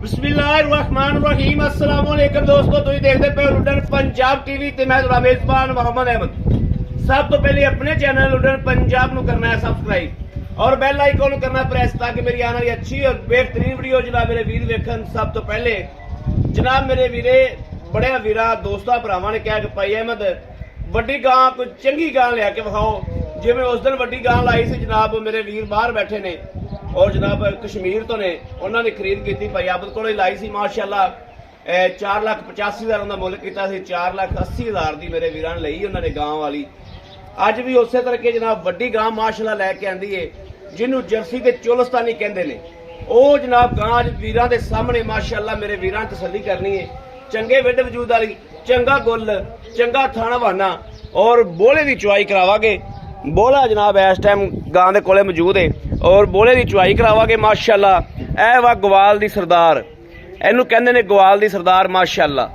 बिस्मिल्लाहिर्रहमानिर्रहीम अस्सलाम वालेकुम दोस्तों, तुम देखते पे लुडन पंजाब टीवी ते मैं तुहाडा मेजबान मोहम्मद अहमद। सब तो पहले अपने चैनल लुडन पंजाब नु करना है सब्सक्राइब और बेल आइकन करना प्रेस ताकि मेरी आने वाली अच्छी और बेहतरीन वीडियो जनाब मेरे वीर वेखन। सब तो पहले जनाब मेरे वीरे बड़े वीरा दोस्तों भरावां ने कहा कि भाई अहमद वड्डी गां कोई चंगी गां लिया के विखाओ। जिवें उस दिन वड्डी गां लाई सी जनाब मेरे वीर बाहर बैठे ने और जनाब कश्मीर तो ने उन्होंने खरीद की भाई आबद को लाई सी माशाअल्लाह 4,85,000 उन्होंने मुल किया 4,80,000 की मेरे वीर ने लई उन्होंने गां वाली। अज भी उस तरीके जनाब वड्डी गां माशाअल्लाह लैके आंदी है जिन्हों जर्सी के चोलस्तानी कहते हैं। वो जनाब गां अज वीरां दे सामने माशाअल्लाह मेरे वीरां ने तसल्ली करनी है। चंगे विड वजूद वाली चंगा गुल चंगा थाना वाना और बोले की चुवाई करावांगे। बोला जनाब इस टाइम गां दे कोले मौजूद है और बोले की चुवाई करावांगे माशाअल्लाह। ए वा गवाल दी सरदार, इनू कहंदे ने गवाल दी सरदार माशाअल्लाह।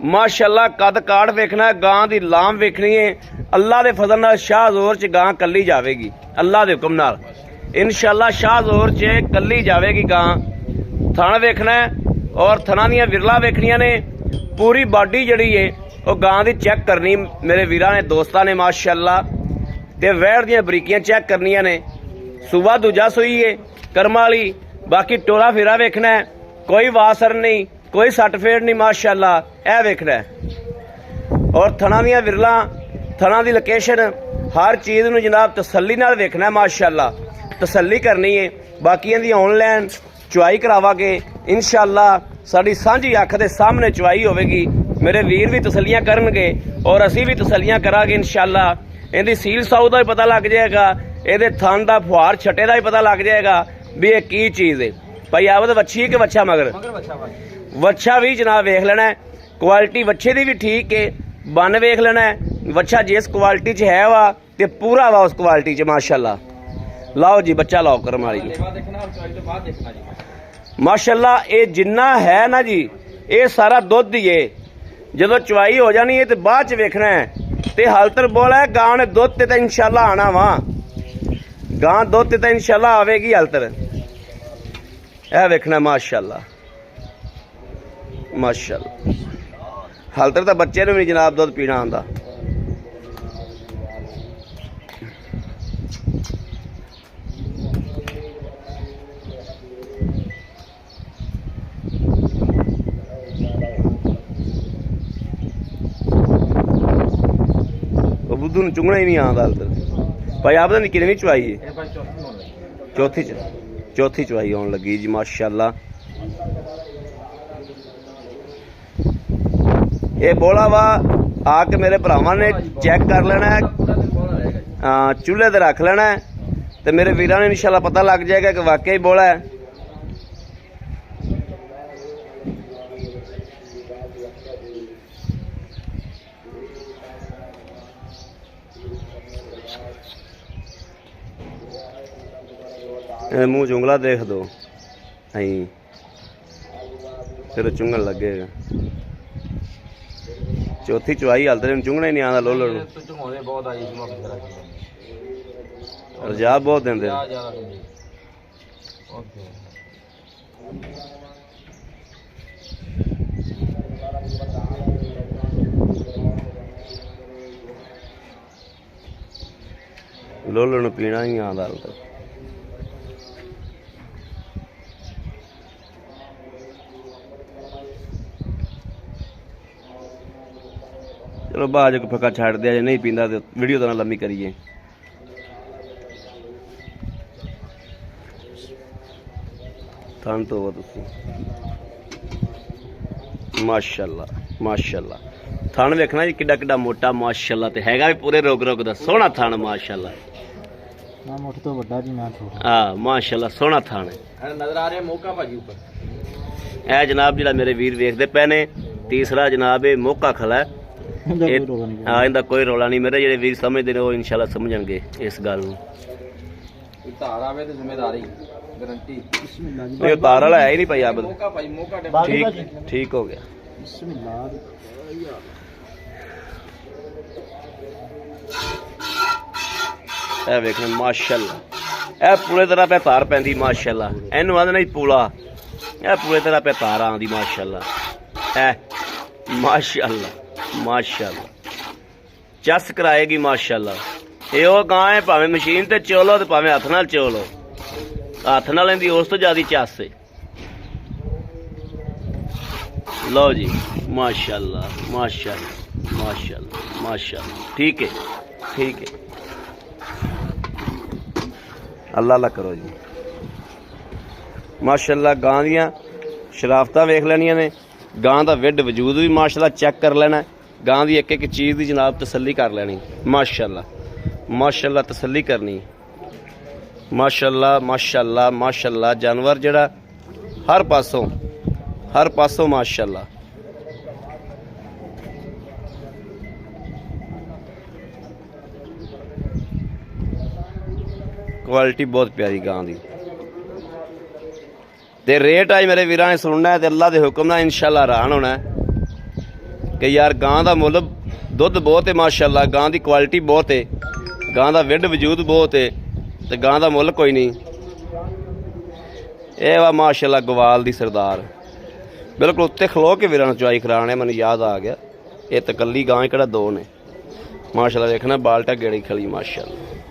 माशाअल्लाह कद काठ वेखना, गां दी लाम वेखनी है। अल्लाह दे फजल नाल शाहजोर च गां कल्ली जावेगी अल्लाह दे हुक्म नाल इंशाअल्लाह। शाहजोर च कल्ली जावेगी गां। थण वेखना है और थना दियां विरला वेखनियां ने। पूरी बॉडी जड़ी है वो गां दी चेक करनी मेरे वीरां ने दोस्तां ने माशाअल्लाह। ते वैड़ दियां बरीकियां चेक करनियां ने। सुबह दूजा सुई है कर्मा वाली। बाकी टोला फेरा वेखना है, कोई वासर नहीं कोई सट फेड़ नहीं माशाअल्लाह। ए वेखना है और थना दियां विरला थना दी लोकेशन हर चीज़ नूं जनाब तसल्ली नाल वेखना है माशाअल्लाह। तसल्ली करनी है। बाकियां दी ऑनलाइन चुवाई करावांगे इंशाअल्लाह। साडी सांझी अख दे सामने चुवाई होवेगी। मेरे वीर भी तसल्लियां करनगे और असीं भी तसल्लियां करांगे इंशाअल्लाह। इहदी सील साऊ का भी पता लग जाएगा, ये थन का फुहार छट्टे का भी पता लग जाएगा भी ये की चीज़ है। भाई आबद वच्छी है कि वच्छा मगर वच्छा भी जनाब वेख लेना है। क्वालिटी वच्छे की भी ठीक है, बन वेख लेना है। वच्छा जिस क्वालिटी च है वा ते पूरा वा उस क्वालिटी च माशाअल्लाह। लाओ जी बच्चा लाओ करम वाली माशाअल्लाह। ये जिन्ना है ना जी ये सारा दुध ही है। जो चुवाई हो जानी है तो बाद च वेखना है। ते हालतर बोला है गां ने दुध ते इंशाअल्लाह आना वा। गां दुध ते इंशाअल्लाह आवेगी हालतर। ए वेखना माशाअल्लाह माशाअल्लाह। हालतर तो बच्चे ने भी जनाब दुध पीना आंदा। बुद्धू नूं चुंगना ही नहीं आता हालतर। भाई आप निक्की ने भी चुवाई है चौथी चुवाई आने लगी जी माशाअल्लाह। ये बोला वा आके मेरे भरावां ने चेक कर लेना है, चूल्हे ते रख लेना है तो मेरे वीरां ने इंशाअल्लाह पता लग जाएगा कि वाकई बोला है। मुंह चुंगला देख दो नहीं फिर चुंगन लगेगा। चौथी चुवाई हाल तेन चुंगना ही नहीं आता। लोलो रजा बहुत देंदे लोलो नूं पीना ही आता हाल तक। चलो बाज को फक्का छड़ दिया, नहीं पींदा तो वीडियो तो ना लंबी करिए। थन तो माशाअल्लाह माशाअल्लाह। थन वेखना जी किड्डा किड्डा मोटा माशाअल्लाह। ते हैगा भी पूरे रोग रोग दा सोहना थन माशाअल्लाह। हाँ माशाअल्लाह सोहना थन नजर आ रहा है। मौका भाजी ऊपर ए जनाब जिहड़ा मेरे वीर वेखदे पे ने। तीसरा जनाब ये मौका खला है। हाँ इनका कोई रौला नहीं। मेरे जेडे वीर समझते हैं वो इंशाल्लाह समझणगे इस गल नूं। तार वाला है ही नहीं भाई आबद। ठीक हो गया। वेखना माशाअल्लाह। ए पूरे तरह पे तार पैंदी माशाअल्लाह। इनू आदे नहीं पूला ਇਹ ਪੂਰੇ ਤਰ੍ਹਾਂ ਪੇ ਤਾਰਾਂ ਆਉਂਦੀ ਮਾਸ਼ਾਅੱਲਾ ਹੈ ਮਾਸ਼ਾਅੱਲਾ ਮਾਸ਼ਾਅੱਲਾ ਚੱਸ ਕਰਾਏਗੀ ਮਾਸ਼ਾਅੱਲਾ। ਇਹ ਉਹ ਗਾਂ ਹੈ ਭਾਵੇਂ ਮਸ਼ੀਨ ਤੇ ਚੋਲੋ ਤੇ ਭਾਵੇਂ ਹੱਥ ਨਾਲ ਚੋਲੋ, ਹੱਥ ਨਾਲ ਇਹਦੀ ਉਸ ਤੋਂ ਜ਼ਿਆਦਾ ਚੱਸ ਹੈ। लो जी माशाल्लाह माशाल्लाह माशाल्लाह माशाल्लाह ठीक है अल्लाह अल्लाह करो जी माशाल्लाह। गां दियां शराफतां वेख लैनियां ने, गां दा विड वजूद भी माशाल्लाह चेक कर लेना, गां दी एक एक चीज़ की जनाब तसल्ली कर लैनी माशाल्लाह माशाल्लाह तसल्ली करनी माशाल्लाह माशाल्लाह माशाल्लाह। जानवर जिहड़ा हर पासों माशाल्लाह। क्वालिटी बहुत प्यारी गां दी ते रेट आज मेरे वीरां ने सुनना है ते अल्लाह दे हुक्म नाल इंशाअल्लाह हैरान होना है कि यार गां दा मुੱਲ दुध बहुत है माशाल्लाह, गां दी क्वालिटी बहुत है, गां दा विड वजूद बहुत है ते गां दा मुੱਲ कोई नहीं। ਇਹ ਵਾ माशाल्लाह गवाल दी सरदार बिल्कुल उत्ते खलो के वीरां नूं चुआई कराने, मैनूं याद आ गया ये तकल्ली गां ही किहड़ा दो ने माशाल्लाह। देखना बाल्टा गेड़ी खली माशाल्लाह।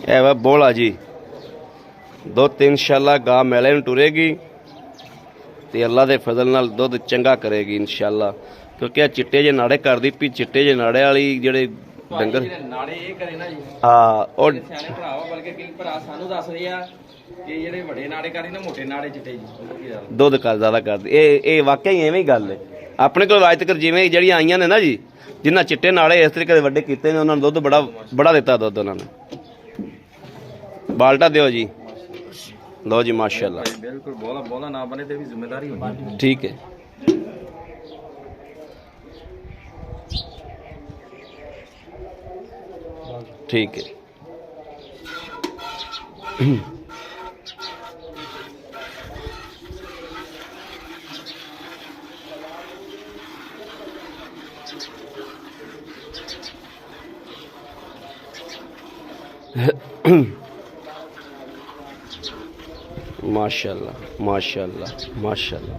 ਇਹ ਵਾ ਬੋਲਾ जी दुध इंशाअल्लाह गां मेले में टुरेगी तो अल्लाह के फजल नाल दुध चंगा करेगी इंशाअल्लाह, क्योंकि चिट्टे जे नाड़े कर दी भी चिट्टे जे नाड़े वाली जेडे डंगर हाँ दुध कर ज्यादा कर दी। ये वाकई इवें गल है अपने को अज तक जिवें जड़ियां आईयां ने ना जी, जिन्हें चिट्टे नाड़े इस तरीके वड्डे कीते ने उन्होंने दुध बड़ा दिता दुध उन्होंने। बाल्टा दियो जी, लो जी माशाल्लाह बिल्कुल बोला ना बने ते भी जिम्मेदारी होगी ठीक है। ठीक है माशाल्लाह माशाल्लाह माशाल्लाह।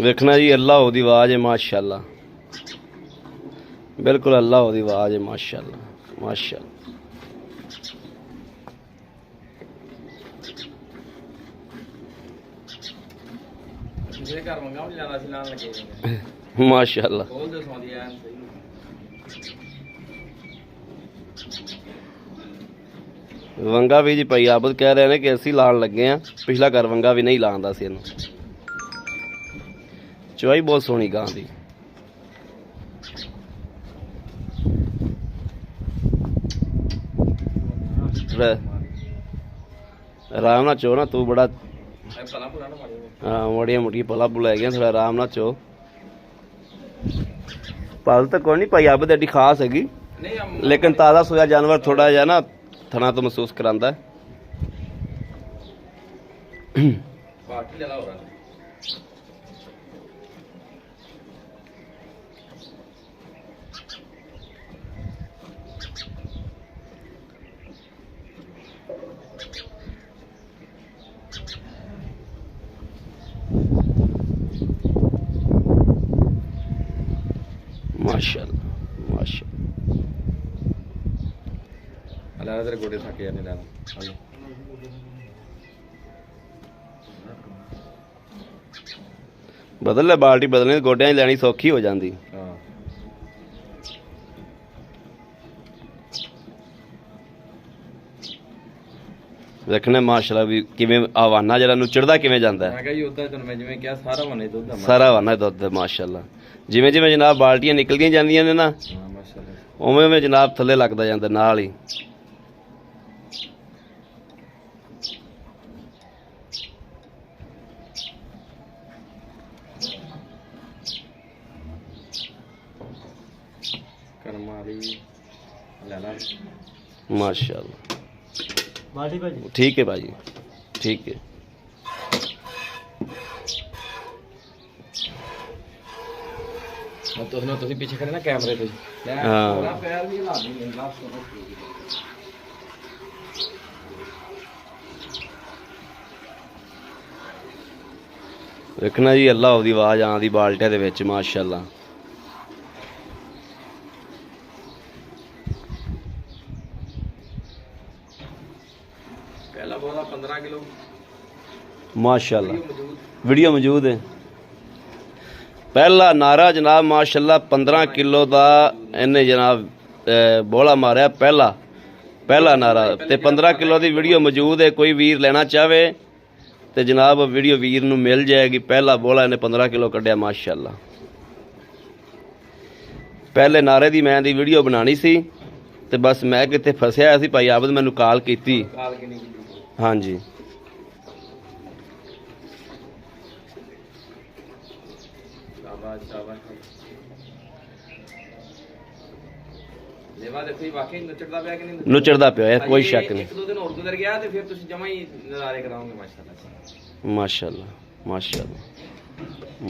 देखना जी अल्लाह ओदी आवाज़ है माशाल्लाह, बिल्कुल अल्लाह ओदी आवाज़ है माशाल्लाह माशाल्लाह। माशाल्लाह वंगा भी जी भाई आबद कह रहे हैं कि असी लान लगे हैं, पिछला घर वंगा भी नहीं लांदा सी इहनूं। चुआई बहुत सोहनी गां दी आराम ना चो ना तू बड़ा हाँ मोड़िया मुड़िया पला पुला है थोड़ा आराम ना चो पल तो कोई नहीं भाई अब एडी खास हैगी, लेकिन ताज़ा सोया जानवर थोड़ा जा ना थना तो महसूस करांदा है। माशाल्लाह माशाल्लाह अल्लाह तेरे गोडे थक जाने लाना बदल ले बाल्टी बदलने गोडियां च लैनी सौखी हो जाती। देखने माशाल्लाह भी किवें आवाना जरा नुचड़दा किवें जांदा है। मैं कहा जी उदा तैनूं मैं जिवें कहा सारा वाने दुध दा सारा वाना दुध माशाल्लाह जिवें जिवें जनाब बाल्टियां निकलदियां जांदियां ने ना ਉਵੇਂ ਉਵੇਂ ਜਨਾਬ ਥੱਲੇ ਲੱਗਦਾ ਜਾਂਦਾ ਨਾਲ ਹੀ। माशाल्लाह ठीक है भाजी, ठीक है। ਤੁਸੀਂ ਪਿੱਛੇ ਖੜੇ ਨਾ ਕੈਮਰੇ ਤੇ। ਹਾਂ ਪੈਰ ਵੀ ਹਿਲਾ ਨਹੀਂ ਲੈਂਦਾ। ਵੇਖਣਾ ਜੀ ਅੱਲਾ ਉਹਦੀ ਆਵਾਜ਼ ਆਉਂਦੀ ਬਾਲਟਿਆਂ ਦੇ ਵਿੱਚ ਮਾਸ਼ਾਅੱਲਾ। ਪਹਿਲਾ ਬੋਲਾ 15 ਕਿਲੋ माशाल्लाह वीडियो मौजूद है। पहला नारा जनाब माशाल्लाह 15 किलो का इन्हें जनाब बोला मारिया पहला नारा ते 15 किलो की वीडियो मौजूद है। कोई वीर लेना चाहे तो जनाब वीडियो वीर नूं मिल जाएगी। पहला बोला इन्हें 15 किलो कढ़िया माशाल्लाह। पहले नारे की मैं दी वीडियो बनानी सी ते बस मैं किते फसिया सी। भाई आबद मैनू कॉल की। हाँ जी नुचड़दा पिया कोई शक नहीं। माशाल्लाह माशाल्लाह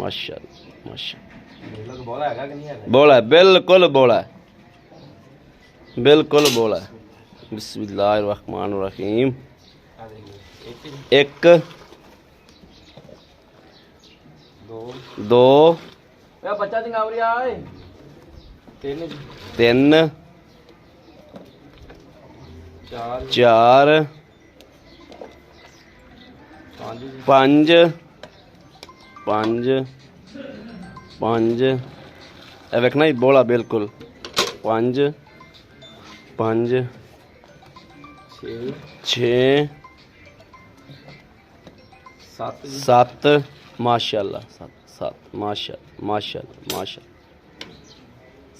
माशाल्लाह माशाल्लाह बोला बिल्कुल बोला बिल्कुल बोला। बिस्मिल्लाहिर्रहमानिर्रहीम। एक दो बच्चा तीन चार पांच पांच पांच वेखना जी बोला बिल्कुल पांच पांच छे सत्त माशाल्लाह सत्त माशाल्लाह माशाल्लाह माशाल्लाह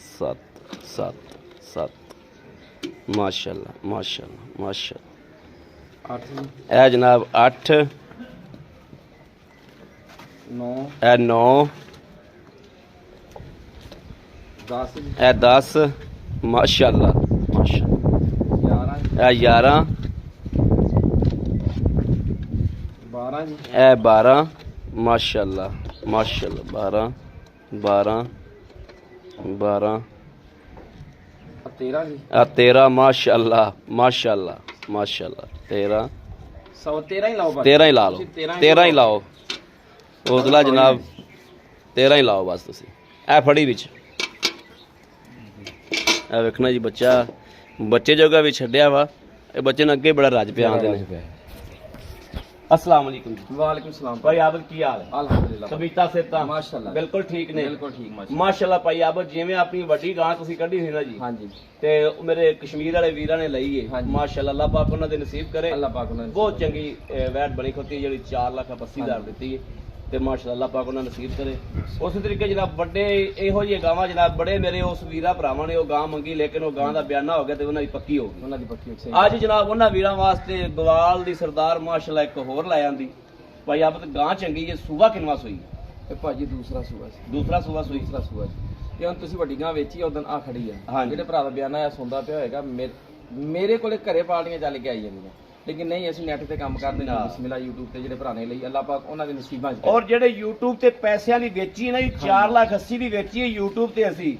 सत्त सत्त सत्त माशाल्लाह माशाल्लाह माशाल्लाह। ए जनाब 8 9 9 10 माशाल्लाह माशाल्लाह 11 12 माशाल्लाह माशाल्लाह 12 12 13 माशाल्लाह माशाल्लाह माशाल्लाह 13 13 ही ला लो 13 ही लाओ उदला जनाब 13 ही लाओ बस तुसी ए फड़ी विच ए वेखना जी बच्चे जोगा भी छड्डिया वा ए बच्चे ने अगे बड़ा रज पिया आंदे ने। अस्सलाम वालेकुम। वालेकुम सलाम भाई आबद की हाल है? अल्हम्दुलिल्लाह तबीयता सेहतां माशाल्लाह बिल्कुल ठीक ने? बिल्कुल ठीक माशाल्लाह भाई आबद जिवें अपनी वड्डी गां तुसीं कढी सी ना जी। हां जी ते मेरे कश्मीर वाले वीरां ने लई है माशाल्लाह। अल्लाह पाक उन्हां दे नसीब करे। अल्लाह पाक उन्हां बहुत चंगी वैट बनी खोती जेहड़ी 4,80,000 दित्ती है ते माशाल्लाह अल्लाह पाक उन्हां नसीब करे। उस तरीके जनाब बड़े इहो जी गावां जनाब बड़े मेरे उस वीरा भरावां ने वो गां मंगी लेकिन वो गां दा बयाना हो गया ते उन्हां दी पक्की हो गई। अज जनाब उन्हां वीरां वास्ते बवाल दी सरदार माशाल्लाह एक होर लै आंदी। भाई आप तो गां चंगी है सूबा किनवा सूई भाजी दूसरा सूबा सूई दूसरा सूबा ते हुण तुसीं वड्डी गां वेची उदन आ खड़ी है जेहड़े भरा दा बयाना है सुनदा पिया होएगा मेरे कोले घरे पार्टियां चल के आई जांदियां लेकिन नहीं असं नैट ते काम करदे ने बिस्मिल्लाह यूट्यूब ते जेहड़े भराने लई अल्लाह पाक उन्हां दे नसीबां च और जेहड़े यूट्यूब ते पैसिਆਂ ਦੀ ਵੇਚੀ ना 4,80,000 ਦੀ ਵੇਚੀ है यूट्यूब ਤੇ ਅਸੀਂ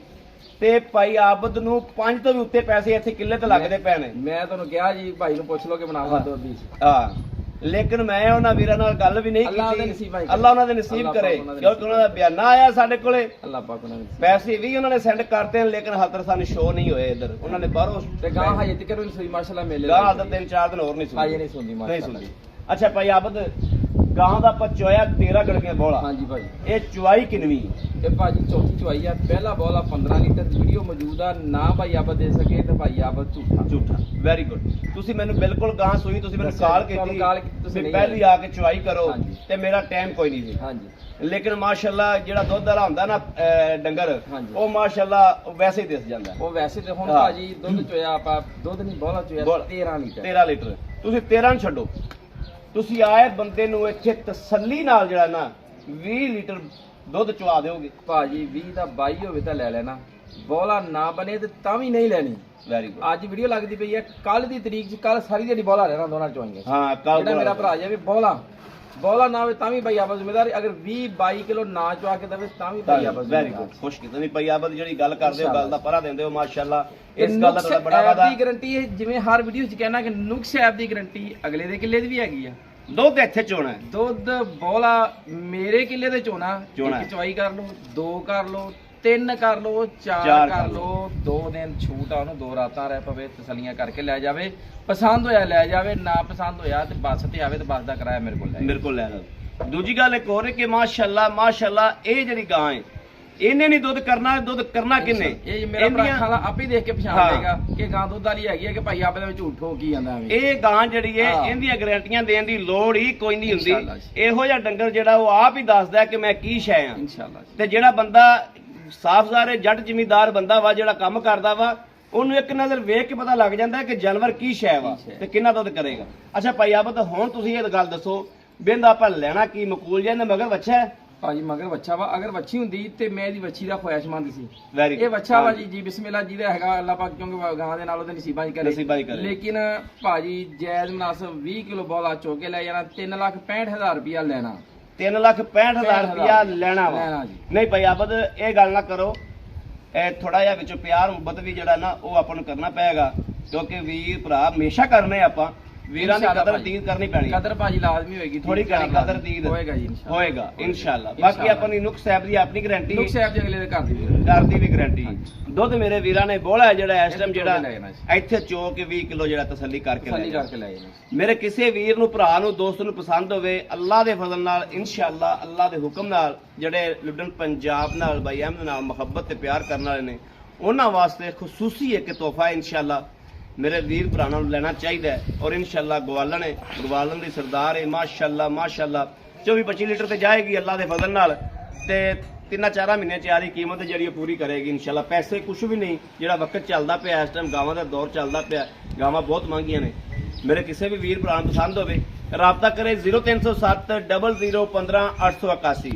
ਤੇ ਭਾਈ ਆਬਦ ਨੂੰ 5 ਤੋਂ ਵੀ ਉੱਤੇ ਪੈਸੇ ਇੱਥੇ ਕਿੱਲੇ ਤੇ ਲੱਗਦੇ ਪਏ ਨੇ। ਮੈਂ ਤੁਹਾਨੂੰ ਕਿਹਾ ਜੀ ਭਾਈ ਨੂੰ ਪੁੱਛ ਲਓ ਕਿ ਬਣਾ ਲਾ ਦੋ ਦੀ ਹਾਂ लेकिन मैं उन्होंने वीरां नाल गल भी नहीं की। अल्लाह उन्होंने नसीब करे क्योंकि उन्होंने बयाना आया साडे कोले पैसे भी उन्होंने सेंड करते हैं लेकिन हाल तक सानू शो नहीं होए। इधर उन्होंने बाहरों गां हजे तक माशाल्लाह मेले गां 3-4 दिन और नहीं सुनी। अच्छा भाई आबद ਗਾਂ ਦਾ ਆਪਾਂ ਚੋਇਆ 13 ਗੜੀਆਂ ਬੋਲਾ। ਹਾਂਜੀ ਭਾਜੀ ਇਹ ਚੁਆਈ ਕਿੰਨਵੀਂ? ਇਹ ਭਾਜੀ ਚੌਥੀ ਚੁਆਈ ਆ। ਪਹਿਲਾ ਬੋਲਾ 15 ਲੀਟਰ ਦੀ ਵੀਡੀਓ ਮੌਜੂਦ ਆ। ਨਾ ਭਾਈ ਆਪ ਦੇ ਸਕੇ ਤੇ ਭਾਈ ਆਪ ਝੂਠਾ ਝੂਠਾ। Very good. ਤੁਸੀਂ ਮੈਨੂੰ ਬਿਲਕੁਲ ਗਾਂ ਸੂਈ, ਤੁਸੀਂ ਮੈਨੂੰ ਦੱਸਿਆ, ਕਾਲ ਤੁਹਾਨੂੰ ਕੀਤੀ ਕਾਲ ਕੀਤੀ, ਤੁਸੀਂ ਵੀ ਨਹੀਂ ਪਹਿਲੀ ਆ ਕੇ ਚੁਆਈ ਕਰੋ ਹਾਂਜੀ। ਤੇ ਮੇਰਾ ਟਾਈਮ ਕੋਈ ਨਹੀਂ ਸੀ, ਹਾਂਜੀ ਲੇਕਿਨ ਮਾਸ਼ਾਅੱਲਾ ਜਿਹੜਾ ਦੁੱਧ ਵਾਲਾ ਹੁੰਦਾ ਨਾ ਡੰਗਰ, ਹਾਂਜੀ। ਉਹ ਮਾਸ਼ਾਅੱਲਾ ਵੈਸੇ ਹੀ ਦਿਸ ਜਾਂਦਾ। ਉਹ ਵੈਸੇ ਤੇ ਹੁਣ ਹਾਂ। ਭਾਜੀ ਦੁੱਧ ਚੋਇਆ ਆਪਾਂ, ਦੁੱਧ ਨਹੀਂ ਬੋਲਾ ਚੋਇਆ 13 ਲੀਟਰ। 13 ਲੀਟਰ। ਤੁਸੀਂ 13 ਨੂੰ ਛੱਡੋ, ਤੁਸੀਂ ਆਏ ਬੰਦੇ ਨੂੰ ਇੱਥੇ ਤਸੱਲੀ ਨਾਲ ਜਿਹੜਾ ਨਾ 20 ਲੀਟਰ ਦੁੱਧ ਚਵਾ ਦਿਓਗੇ। ਭਾਜੀ 20 ਦਾ 22 ਹੋਵੇ ਤਾਂ ਲੈ ਲੈਣਾ, ਬੋਲਾ ਨਾ ਬਣੇ ਤੇ ਤਾਂ ਵੀ ਨਹੀਂ ਲੈਣੀ। Very good. ਅੱਜ ਵੀਡੀਓ ਲੱਗਦੀ ਪਈ ਹੈ ਕੱਲ ਦੀ ਤਰੀਕ 'ਚ, ਕੱਲ ਸਾਰੀ ਦਿਹਾੜੀ ਬੋਲਾ ਰਹਿਣਾ ਦੋਨਾਂ ਚੋਈਆਂ। ਹਾਂ ਕੱਲ ਜਿਹੜਾ ਮੇਰਾ ਭਰਾ ਜਾਵੇ ਬੋਲਾ ਨਾ ਹੋਵੇ ਤਾਂ ਵੀ ਭਾਈ ਆਪ ਜ਼ਿੰਮੇਦਾਰ। ਅਗਰ 20-22 ਕਿਲੋ ਨਾ ਚਵਾ ਕੇ ਦੇਵੇ ਤਾਂ ਵੀ ਭਾਈ ਆਪ ਵੈਰੀ ਗੁੱਡ। ਖੁਸ਼ ਕੀਤਾ ਨਹੀਂ ਭਾਈ ਆਬਦ ਜਿਹੜੀ ਗੱਲ ਕਰਦੇ ਹੋ, ਗੱਲ ਦਾ ਪਰਾ ਦਿੰਦੇ ਹੋ ਮਾਸ਼ਾਅੱਲਾ। ਇਸ ਇਸ ਗੱਲ ਦਾ ਤੁਹਾਡਾ ਬੜਾ ਵਾਦਾ। ਦੀ ਗਾਰੰਟੀ ਹੈ, ਜਿਵੇਂ ਹਰ ਵੀਡੀਓ 'ਚ ਕਹਿਣਾ ਕਿ ਨੁਕਸ ਐਪ ਦੀ ਗਾਰੰਟੀ ਅਗਲੇ ਦੇ ਕਿੱਲੇ ਦੀ ਵੀ ਹੈਗੀ ਆ। ਦੁੱਧ ਇੱਥੇ ਚੋਣਾ ਹੈ। ਦੁੱਧ ਬੋਲਾ ਮੇਰੇ ਕਿੱਲੇ ਤੇ ਚੋਣਾ, ਚੋਣਾ ਇੱਕ ਚਵਾਈ ਕਰ ਲਓ, 2 ਕਰ ਲਓ, 3 ਕਰ ਲਓ, 4 ਚਾਰ ਕਰ ਕਰ ਲਓ, 2 ਦਿਨ ਛੂਟ ਆ ਉਹਨੂੰ, 2 ਰਾਤਾਂ ਰਹਿ ਪਵੇ, ਤਸੱਲੀਆਂ ਕਰਕੇ ਲੈ ਜਾਵੇ। ਪਸੰਦ ਹੋਇਆ ਲੈ ਜਾਵੇ, ਨਾ ਪਸੰਦ ਹੋਇਆ ਤੇ ਬੱਸ ਤੇ ਆਵੇ ਤੇ ਬੱਸ ਦਾ ਕਿਰਾਇਆ ਮੇਰੇ ਕੋਲ ਲੈ ਮੇਰੇ ਕੋਲ ਲੈ ਲਓ। ਦੂਜੀ ਗੱਲ ਇੱਕ ਹੋਰ ਹੈ ਕਿ ਮਾਸ਼ਾਅੱਲਾ ਇਹ ਜਿਹੜੀ ਗਾਂ ਹੈ, ਇਹਨੇ ਨਹੀਂ ਦੁੱਧ ਕਰਨਾ, ਦੁੱਧ ਕਰਨਾ ਕਿੰਨੇ? ਇਹ ਮੇਰਾ ਭਰਾ ਇਹਦੀਆਂ- ਖਾਲਾ ਆਪੇ ਦੇਖ ਕੇ ਪਛਾਣ ਹਾਂ। ਲੇਗਾ ਕਿ ਗਾਂ ਦੁੱਧ ਵਾਲੀ ਹੈਗੀ ਹੈ ਕਿ ਭਾਈ ਆਪੇ ਦੇ ਵਿੱਚ ਝੂਠ ਹੋ ਕੀ ਜਾਂਦਾ ਐਵੇਂ। ਇਹ ਗਾਂ ਜਿਹੜੀ ਹੈ, ਹਾਂ। ਇਹਦੀਆਂ ਗਾਰੰਟੀਆਂ ਦੇਣ ਦੀ ਲੋੜ ਹੀ ਕੋਈ ਨਹੀਂ ਇਨਸ਼ਾਅੱਲਾ ਹੁੰਦੀ। ਜੀ। ਇਹੋ ਜਿਹਾ ਡੰਗਰ ਜਿਹੜਾ ਉਹ ਆਪ ਹੀ ਦੱਸਦਾ ਹੈ ਕਿ ਮੈਂ ਕੀ ਸ਼ੈ ਆ। ਇਨਸ਼ਾਅੱਲਾ ਜੀ। ਤੇ ਜਿਹੜਾ ਬੰਦਾ ਸਾਫ਼-ਜ਼ਾਰੇ ਜੱਟ ਜ਼ਿਮੀਂਦਾਰ ਬੰਦਾ ਵਾ, ਜਿਹੜਾ ਕੰਮ ਕਰਦਾ ਵਾ, ਉਹਨੂੰ ਇੱਕ ਨਜ਼ਰ ਵੇਖ ਕੇ ਪਤਾ ਲੱਗ ਜਾਂਦਾ ਹੈ ਕਿ ਜਾਨਵਰ ਕੀ ਸ਼ੈ ਵਾ ਕੀ ਸ਼ੈ। ਤੇ ਕਿੰਨਾ ਦੁੱਧ ਕਰੇਗਾ। ਅੱਛਾ ਭਾਈ ਆਬਦ, ਹੁਣ ਤੁਸੀਂ ਇਹ ਗੱਲ ਦੱਸੋ, ਬਿੰਦ ਆਪਾਂ ਲੈਣਾ ਕੀ ਮਕੂਲ ਜਾਂ ਇਹਦੇ ਮਗਰ ਬੱਚਾ ਹੈ? ਭਾਜੀ ਮਗਰ ਬੱਚਾ ਵਾ। ਅਗਰ ਵੱਛੀ ਹੁੰਦੀ ਤੇ ਮੈਂ ਇਹਦੀ ਵੱਛੀ ਦਾ ਖੁਆਇਸ਼ਮੰਦ ਸੀ। ਵੈਰੀ ਇਹ ਬੱਚਾ ਵਾ ਜੀ ਬਿਸਮਿਲ੍ਲਾ ਜਿਹਦਾ ਹੈਗਾ ਅੱਲਾਹ ਪਾਕ, ਕਿਉਂਕਿ ਗਾਂ ਦੇ ਨਾਲ ਉਹਦੇ ਨਸੀਬਾਂ 'ਚ ਨਸੀਬਾਂ 'ਚ ਕਰੇ। ਲੇਕਿਨ ਭਾਜੀ ਜਾਇਜ਼ ਮੁਨਾਸਬ 20 ਕਿਲੋ ਬੋਲਾ ਚੋ ਕੇ ਲੈ ਜਾਣਾ, 3,65,000 ਰੁਪਇਆ ਲੈਣਾ। 3,65,000 ਰੁਪਇਆ ਲੈਣਾ ਵਾ। ਲੈਣਾ ਜੀ। ਨਹੀਂ ਭਾਈ ਆਬਦ, ਇਹ ਗੱਲ ਨਾ ਕਰੋ। ਇਹ ਥੋੜਾ ਜਿਹਾ ਵਿੱਚੋਂ ਪਿਆਰ ਮੁਹੱਬਤ ਵੀ ਜਿਹੜਾ ਨਾ ਉਹ ਆਪਾਂ ਨੂੰ ਕਰਨਾ ਪਏਗਾ, ਕਿਉਂਕਿ ਵੀਰ ਭਰਾ ਹਮੇਸ਼ਾ ਕਰਨੇ ਆਪਾਂ। ਵੀਰਾਂ ਦੀ ਇਨਸ਼ਾਅੱਲਾ ਕਦਰ ਭਾਜੀ। ਦੀਦ ਕਰਨੀ ਪੈਣੀ ਹੈ। ਕਦਰ ਭਾਜੀ ਲਾਜ਼ਮੀ ਹੋਏਗੀ, ਥੋੜੀ ਘਣੀ ਕਦਰ ਦੀਦ ਹੋਏਗਾ ਜੀ ਇਨਸ਼ਾਅੱਲਾ। ਹੋਏਗਾ ਇਨਸ਼ਾਅੱਲਾ। ਬਾਕੀ ਆਪਣੀ ਨੁਕਸ ਸਾਹਿਬ ਦੀ ਆਪਣੀ ਗਾਰੰਟੀ ਨੁਕਸ ਸਾਹਿਬ ਦੇ ਅਗਲੇ ਦੇ ਘਰ ਦੀ ਵੀ। ਘਰ ਦੀ ਵੀ ਗਾਰੰਟੀ। ਦੁੱਧ ਮੇਰੇ ਵੀਰਾਂ ਨੇ ਬੋਲਾ ਹੈ ਜਿਹੜਾ ਇਸ ਟਾਈਮ ਜਿਹੜਾ ਲੈ ਜਾਣਾ ਜੀ। ਇੱਥੇ ਚੋ ਕੇ 20 ਕਿਲੋ ਜਿਹੜਾ ਤਸੱਲੀ ਕਰਕੇ ਲੈ ਤਸੱਲੀ ਜਾਣਾ। ਕਰਕੇ ਲੈ ਜਾਣਾ। ਮੇਰੇ ਕਿਸੇ ਵੀਰ ਨੂੰ, ਭਰਾ ਨੂੰ, ਦੋਸਤ ਨੂੰ ਪਸੰਦ ਹੋਵੇ, ਅੱਲਾਹ ਦੇ ਫਜ਼ਲ ਨਾਲ ਇਨਸ਼ਾਅੱਲਾ, ਅੱਲਾਹ ਦੇ ਹੁਕਮ ਨਾਲ, ਜਿਹੜੇ ਲੁੱਡਨ ਪੰਜਾਬ ਨਾਲ, ਬਾਈ ਅਹਿਮਦ ਨਾਲ ਮੁਹੱਬਤ ਤੇ ਪਿਆਰ ਕਰਨ ਵਾਲੇ ਨੇ, ਉਹਨਾਂ ਵਾਸਤੇ ਖੁਸੂਸੀ ਇੱਕ ਤੋਹਫਾ ਇਨਸ਼ਾਅੱਲਾ ਮੇਰੇ ਵੀਰ ਭਰਾਵਾਂ ਨੂੰ ਲੈਣਾ ਚਾਹੀਦਾ ਹੈ। ਔਰ ਇਨਸ਼ਾਅੱਲਾ ਗਵਾਲਣ ਦੀ ਸਰਦਾਰ ਹੈ ਮਾਸ਼ਾਅੱਲਾ 24-25 ਲੀਟਰ ਤੇ ਜਾਏਗੀ ਅੱਲਾਹ ਦੇ ਫਜ਼ਲ ਨਾਲ, ਤੇ 3-4 ਮਹੀਨੇ ਚ ਯਾਰੀ ਕੀਮਤ ਜਿਹੜੀ ਉਹ ਪੂਰੀ ਕਰੇਗੀ ਇਨਸ਼ਾਅੱਲਾ। ਪੈਸੇ ਕੁਝ ਵੀ ਨਹੀਂ, ਜਿਹੜਾ ਵਕਤ ਚੱਲਦਾ ਪਿਆ ਇਸ ਟਾਈਮ, ਗਾਵਾਂ ਦਾ ਦੌਰ ਚੱਲਦਾ ਪਿਆ, ਗਾਵਾਂ ਬਹੁਤ ਮਹਿੰਗੀਆਂ ਨੇ। ਮੇਰੇ ਕਿਸੇ ਵੀ ਵੀਰ ਭਰਾ ਨੂੰ ਪਸੰਦ ਹੋਵੇ, ਰਾਬਤਾ ਕਰੇ 0307 00 15 881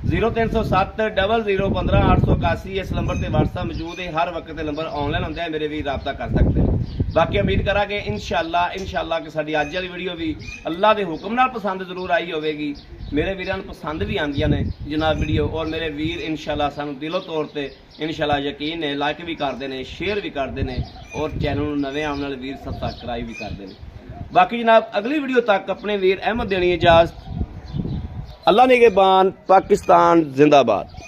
0307 00 15 881। ਇਸ ਨੰਬਰ ਤੇ WhatsApp ਮੌਜੂਦ ਹੈ, ਹਰ ਵਕਤ ਇਹ ਨੰਬਰ ਆਨਲਾਈਨ ਹੁੰਦਾ ਹੈ, ਮੇਰੇ ਵੀਰ ਰਾਬਤਾ ਕਰ ਸਕਦੇ ਨੇ। ਬਾਕੀ ਉਮੀਦ ਕਰਾਂਗੇ ਇਨਸ਼ਾਅੱਲਾ ਕਿ ਸਾਡੀ ਅੱਜ ਵਾਲੀ ਵੀਡੀਓ ਵੀ ਅੱਲਾਹ ਦੇ ਹੁਕਮ ਨਾਲ ਪਸੰਦ ਜ਼ਰੂਰ ਆਈ ਹੋਵੇਗੀ। ਮੇਰੇ ਵੀਰਾਂ ਨੂੰ ਪਸੰਦ ਵੀ ਆਉਂਦੀਆਂ ਨੇ ਜਨਾਬ ਵੀਡੀਓ, ਔਰ ਮੇਰੇ ਵੀਰ ਇਨਸ਼ਾਅੱਲਾ ਸਾਨੂੰ ਦਿਲੋਂ ਤੌਰ ਤੇ ਇਨਸ਼ਾਅੱਲਾ ਯਕੀਨ ਹੈ ਲਾਈਕ ਵੀ ਕਰਦੇ ਨੇ, ਸ਼ੇਅਰ ਵੀ ਕਰਦੇ ਨੇ, ਔਰ ਚੈਨਲ ਨੂੰ ਨਵੇਂ ਆਉਣ ਵਾਲੇ ਵੀਰ ਸਬਸਕ੍ਰਾਈਬ ਵੀ ਕਰਦੇ ਨੇ। ਬਾਕੀ ਜਨਾਬ ਅਗਲੀ ਵੀਡੀਓ ਤੱਕ ਆਪਣੇ ਵੀਰ ਅਹਿਮਦ ਦੇਣੀ ਇਜਾਜ਼ਤ। अल्लाह निगहबान, पाकिस्तान जिंदाबाद।